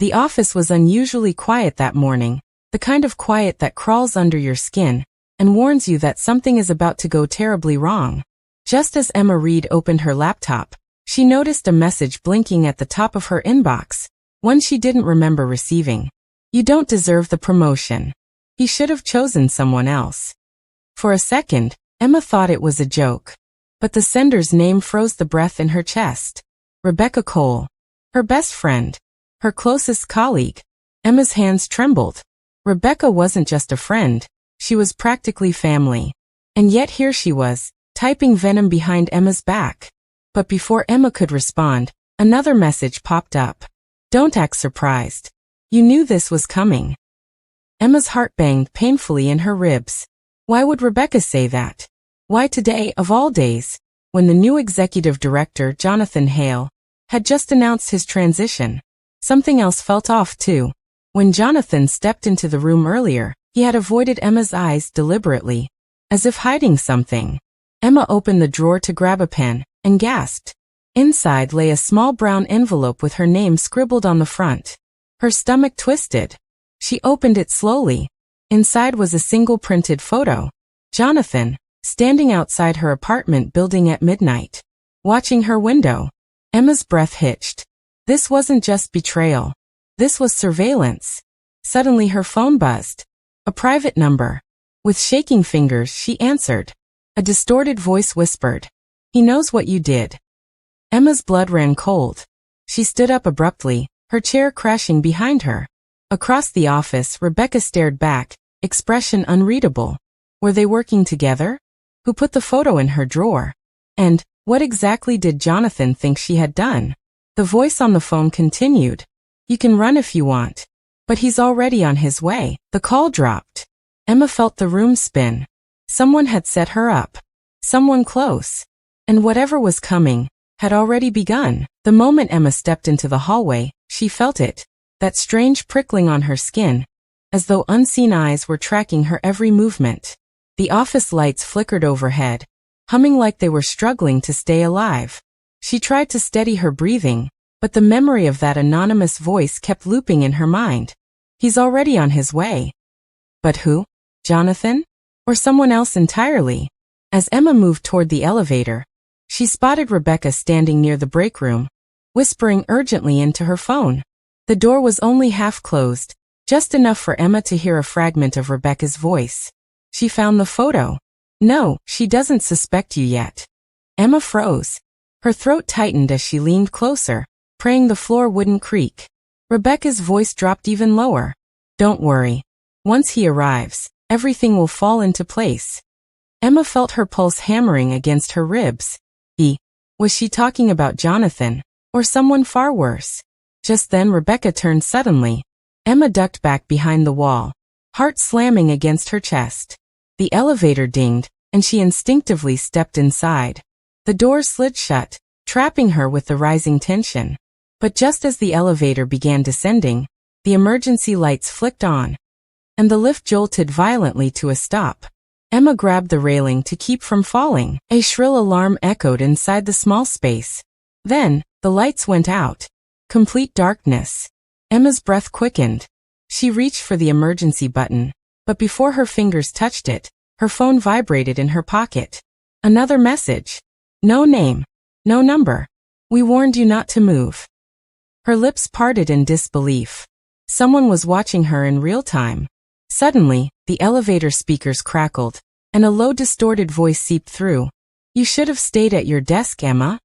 The office was unusually quiet that morning, the kind of quiet that crawls under your skin and warns you that something is about to go terribly wrong. Just as Emma Reed opened her laptop, she noticed a message blinking at the top of her inbox, one she didn't remember receiving. "You don't deserve the promotion. He should have chosen someone else." For a second, Emma thought it was a joke. But the sender's name froze the breath in her chest. Rebecca Cole. Her best friend. Her closest colleague. Emma's hands trembled. Rebecca wasn't just a friend, she was practically family. And yet here she was, typing venom behind Emma's back. But before Emma could respond, another message popped up. "Don't act surprised. You knew this was coming." Emma's heart banged painfully in her ribs. Why would Rebecca say that? Why today, of all days, when the new executive director, Jonathan Hale, had just announced his transition? Something else felt off too. When Jonathan stepped into the room earlier, he had avoided Emma's eyes deliberately, as if hiding something. Emma opened the drawer to grab a pen, and gasped. Inside lay a small brown envelope with her name scribbled on the front. Her stomach twisted. She opened it slowly. Inside was a single printed photo. Jonathan, standing outside her apartment building at midnight, watching her window. Emma's breath hitched. This wasn't just betrayal. This was surveillance. Suddenly her phone buzzed. A private number. With shaking fingers, she answered. A distorted voice whispered, "He knows what you did." Emma's blood ran cold. She stood up abruptly, her chair crashing behind her. Across the office, Rebecca stared back, expression unreadable. Were they working together? Who put the photo in her drawer? And what exactly did Jonathan think she had done? The voice on the phone continued. "You can run if you want. But he's already on his way." The call dropped. Emma felt the room spin. Someone had set her up. Someone close. And whatever was coming had already begun. The moment Emma stepped into the hallway, she felt it. That strange prickling on her skin, as though unseen eyes were tracking her every movement. The office lights flickered overhead, humming like they were struggling to stay alive. She tried to steady her breathing, but the memory of that anonymous voice kept looping in her mind. He's already on his way. But who? Jonathan? Or someone else entirely? As Emma moved toward the elevator, she spotted Rebecca standing near the break room, whispering urgently into her phone. The door was only half closed, just enough for Emma to hear a fragment of Rebecca's voice. "She found the photo. No, she doesn't suspect you yet." Emma froze. Her throat tightened as she leaned closer, praying the floor wouldn't creak. Rebecca's voice dropped even lower. "Don't worry. Once he arrives, everything will fall into place." Emma felt her pulse hammering against her ribs. Was she talking about Jonathan, or someone far worse? Just then Rebecca turned suddenly. Emma ducked back behind the wall, heart slamming against her chest. The elevator dinged, and she instinctively stepped inside. The door slid shut, trapping her with the rising tension. But just as the elevator began descending, the emergency lights flicked on, and the lift jolted violently to a stop. Emma grabbed the railing to keep from falling. A shrill alarm echoed inside the small space. Then, the lights went out. Complete darkness. Emma's breath quickened. She reached for the emergency button, but before her fingers touched it, her phone vibrated in her pocket. Another message. "No name. No number. We warned you not to move." Her lips parted in disbelief. Someone was watching her in real time. Suddenly, the elevator speakers crackled, and a low distorted voice seeped through. "You should have stayed at your desk, Emma."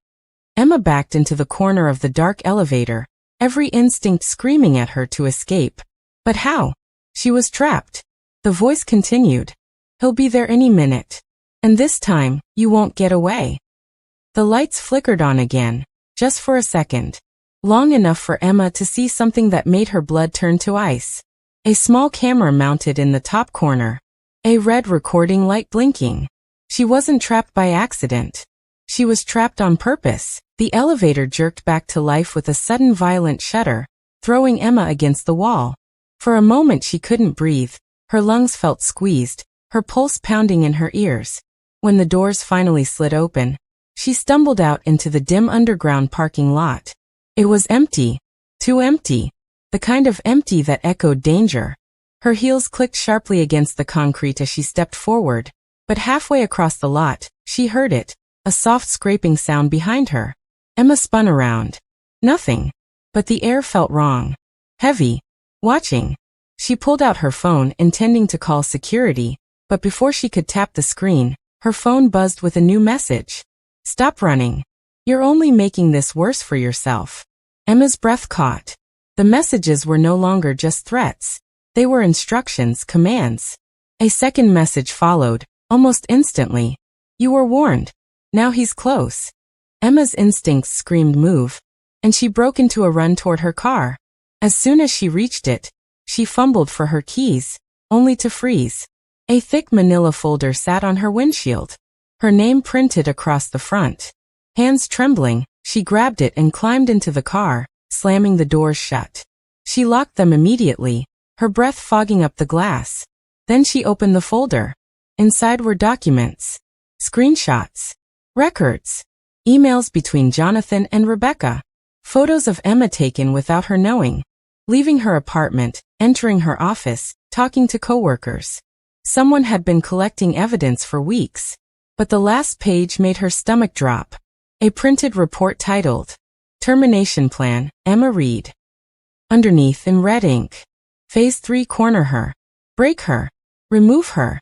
Emma backed into the corner of the dark elevator, every instinct screaming at her to escape. But how? She was trapped. The voice continued. "He'll be there any minute. And this time, you won't get away." The lights flickered on again, just for a second. Long enough for Emma to see something that made her blood turn to ice. A small camera mounted in the top corner. A red recording light blinking. She wasn't trapped by accident. She was trapped on purpose. The elevator jerked back to life with a sudden violent shudder, throwing Emma against the wall. For a moment she couldn't breathe. Her lungs felt squeezed, her pulse pounding in her ears. When the doors finally slid open, she stumbled out into the dim underground parking lot. It was empty. Too empty. the kind of empty that echoed danger. Her heels clicked sharply against the concrete as she stepped forward, but halfway across the lot, she heard it, a soft scraping sound behind her. Emma spun around. Nothing. But the air felt wrong. Heavy. Watching. She pulled out her phone, intending to call security, but before she could tap the screen, her phone buzzed with a new message. Stop running. You're only making this worse for yourself. Emma's breath caught. The messages were no longer just threats. They were instructions, commands. A second message followed, almost instantly. You were warned. Now he's close. Emma's instincts screamed move, and she broke into a run toward her car. As soon as she reached it, she fumbled for her keys, only to freeze. A thick manila folder sat on her windshield. Her name printed across the front. Hands trembling, she grabbed it and climbed into the car, slamming the doors shut. She locked them immediately, her breath fogging up the glass. Then she opened the folder. Inside were documents, screenshots, records, emails between Jonathan and Rebecca, photos of Emma taken without her knowing, leaving her apartment, entering her office, talking to coworkers. Someone had been collecting evidence for weeks, but the last page made her stomach drop. A printed report titled, Termination Plan, Emma Reed. Underneath in red ink, Phase 3 corner her, break her, remove her.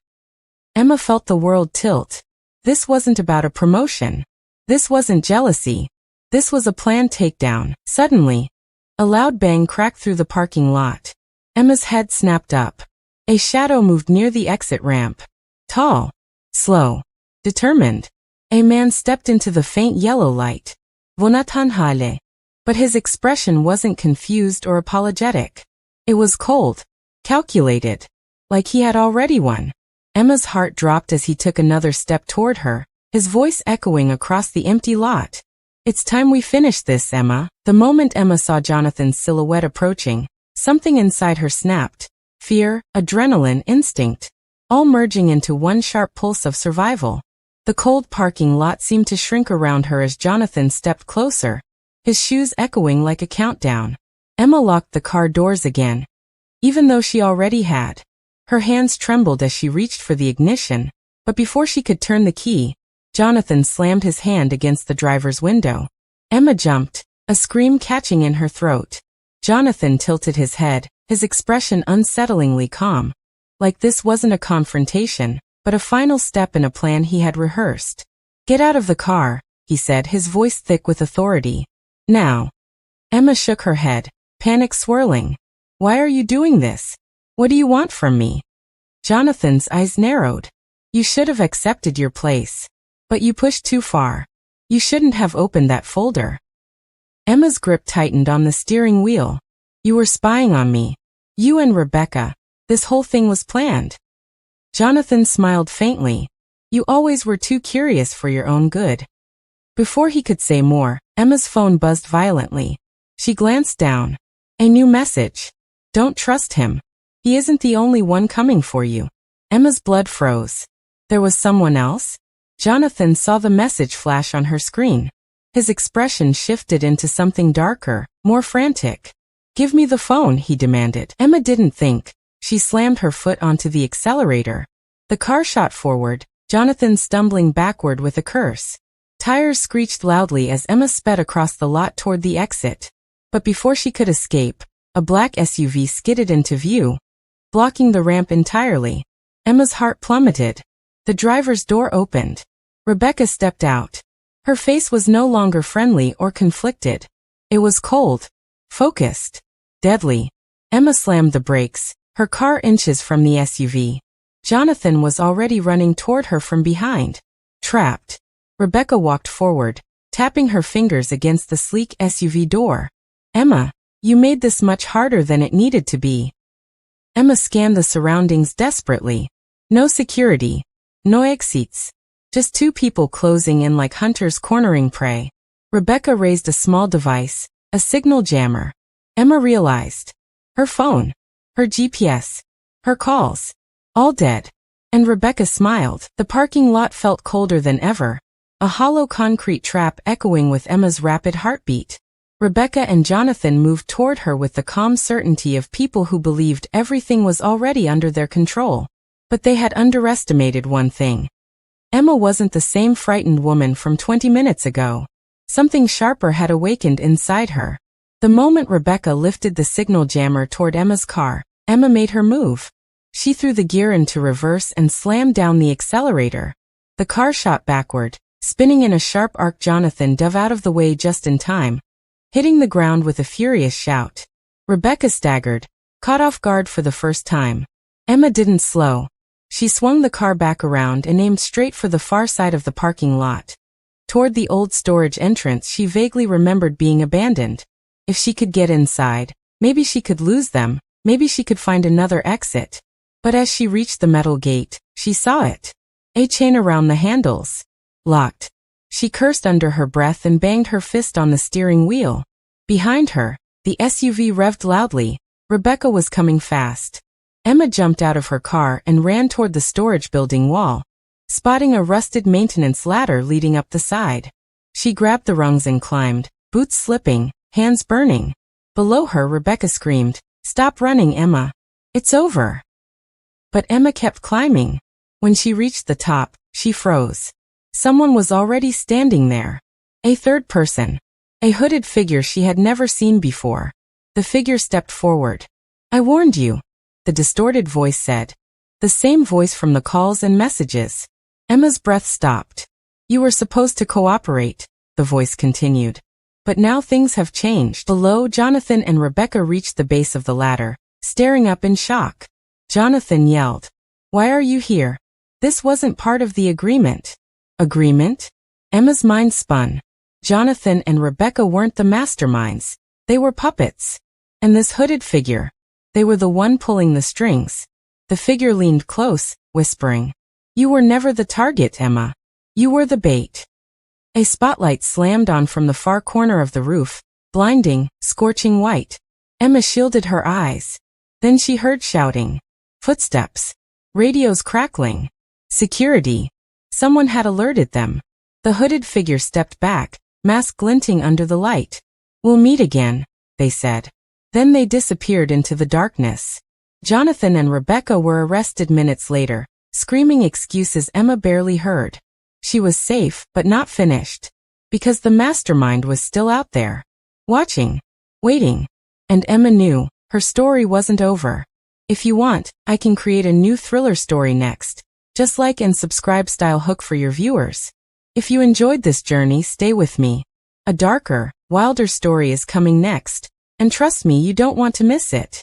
Emma felt the world tilt. This wasn't about a promotion. This wasn't jealousy. This was a planned takedown. Suddenly, a loud bang cracked through the parking lot. Emma's head snapped up. A shadow moved near the exit ramp. Tall, slow, determined. A man stepped into the faint yellow light. Vonatanhale. But his expression wasn't confused or apologetic. It was cold, calculated, like he had already won. Emma's heart dropped as he took another step toward her, his voice echoing across the empty lot. It's time we finish this, Emma. The moment Emma saw Jonathan's silhouette approaching, something inside her snapped. Fear, adrenaline, instinct, all merging into one sharp pulse of survival. The cold parking lot seemed to shrink around her as Jonathan stepped closer, his shoes echoing like a countdown. Emma locked the car doors again, even though she already had. Her hands trembled as she reached for the ignition, but before she could turn the key, Jonathan slammed his hand against the driver's window. Emma jumped, a scream catching in her throat. Jonathan tilted his head, his expression unsettlingly calm. Like this wasn't a confrontation, but a final step in a plan he had rehearsed. Get out of the car, he said, his voice thick with authority. Now. Emma shook her head, panic swirling. Why are you doing this? What do you want from me? Jonathan's eyes narrowed. You should have accepted your place. But you pushed too far. You shouldn't have opened that folder. Emma's grip tightened on the steering wheel. You were spying on me. You and Rebecca. This whole thing was planned. Jonathan smiled faintly. You always were too curious for your own good. Before he could say more, Emma's phone buzzed violently. She glanced down. A new message. Don't trust him. He isn't the only one coming for you. Emma's blood froze. There was someone else? Jonathan saw the message flash on her screen. His expression shifted into something darker, more frantic. Give me the phone, he demanded. Emma didn't think. She slammed her foot onto the accelerator. The car shot forward, Jonathan stumbling backward with a curse. Tires screeched loudly as Emma sped across the lot toward the exit. But before she could escape, a black SUV skidded into view, blocking the ramp entirely. Emma's heart plummeted. The driver's door opened. Rebecca stepped out. Her face was no longer friendly or conflicted. It was cold, focused, deadly. Emma slammed the brakes, her car inches from the SUV. Jonathan was already running toward her from behind. Trapped. Rebecca walked forward, tapping her fingers against the sleek SUV door. Emma, you made this much harder than it needed to be. Emma scanned the surroundings desperately. No security. No exits. Just two people closing in like hunters cornering prey. Rebecca raised a small device, a signal jammer. Emma realized. Her phone. Her GPS. Her calls. All dead. And Rebecca smiled. The parking lot felt colder than ever. A hollow concrete trap echoing with Emma's rapid heartbeat. Rebecca and Jonathan moved toward her with the calm certainty of people who believed everything was already under their control. But they had underestimated one thing. Emma wasn't the same frightened woman from 20 minutes ago. Something sharper had awakened inside her. The moment Rebecca lifted the signal jammer toward Emma's car, Emma made her move. She threw the gear into reverse and slammed down the accelerator. The car shot backward, spinning in a sharp arc. Jonathan dove out of the way just in time, hitting the ground with a furious shout. Rebecca staggered, caught off guard for the first time. Emma didn't slow. She swung the car back around and aimed straight for the far side of the parking lot. Toward the old storage entrance she vaguely remembered being abandoned. If she could get inside, maybe she could lose them, maybe she could find another exit. But as she reached the metal gate, she saw it. A chain around the handles. Locked. She cursed under her breath and banged her fist on the steering wheel. Behind her, the SUV revved loudly. Rebecca was coming fast. Emma jumped out of her car and ran toward the storage building wall, spotting a rusted maintenance ladder leading up the side. She grabbed the rungs and climbed, boots slipping, hands burning. Below her, Rebecca screamed, "Stop running, Emma. It's over." But Emma kept climbing. When she reached the top, she froze. Someone was already standing there. A third person. A hooded figure she had never seen before. The figure stepped forward. "I warned you," the distorted voice said. The same voice from the calls and messages. Emma's breath stopped. "You were supposed to cooperate," the voice continued. "But now things have changed." Below, Jonathan and Rebecca reached the base of the ladder, staring up in shock. Jonathan yelled, "Why are you here? This wasn't part of the agreement." Agreement? Emma's mind spun. Jonathan and Rebecca weren't the masterminds. They were puppets. And this hooded figure, they were the one pulling the strings. The figure leaned close, whispering, "You were never the target, Emma. You were the bait." A spotlight slammed on from the far corner of the roof, blinding, scorching white. Emma shielded her eyes. Then she heard shouting. Footsteps. Radios crackling. Security. Someone had alerted them. The hooded figure stepped back, mask glinting under the light. "We'll meet again," they said. Then they disappeared into the darkness. Jonathan and Rebecca were arrested minutes later, screaming excuses Emma barely heard. She was safe, but not finished. Because the mastermind was still out there. Watching. Waiting. And Emma knew, her story wasn't over. If you want, I can create a new thriller story next. Just like and subscribe style hook for your viewers. If you enjoyed this journey, stay with me. A darker, wilder story is coming next. And trust me, you don't want to miss it.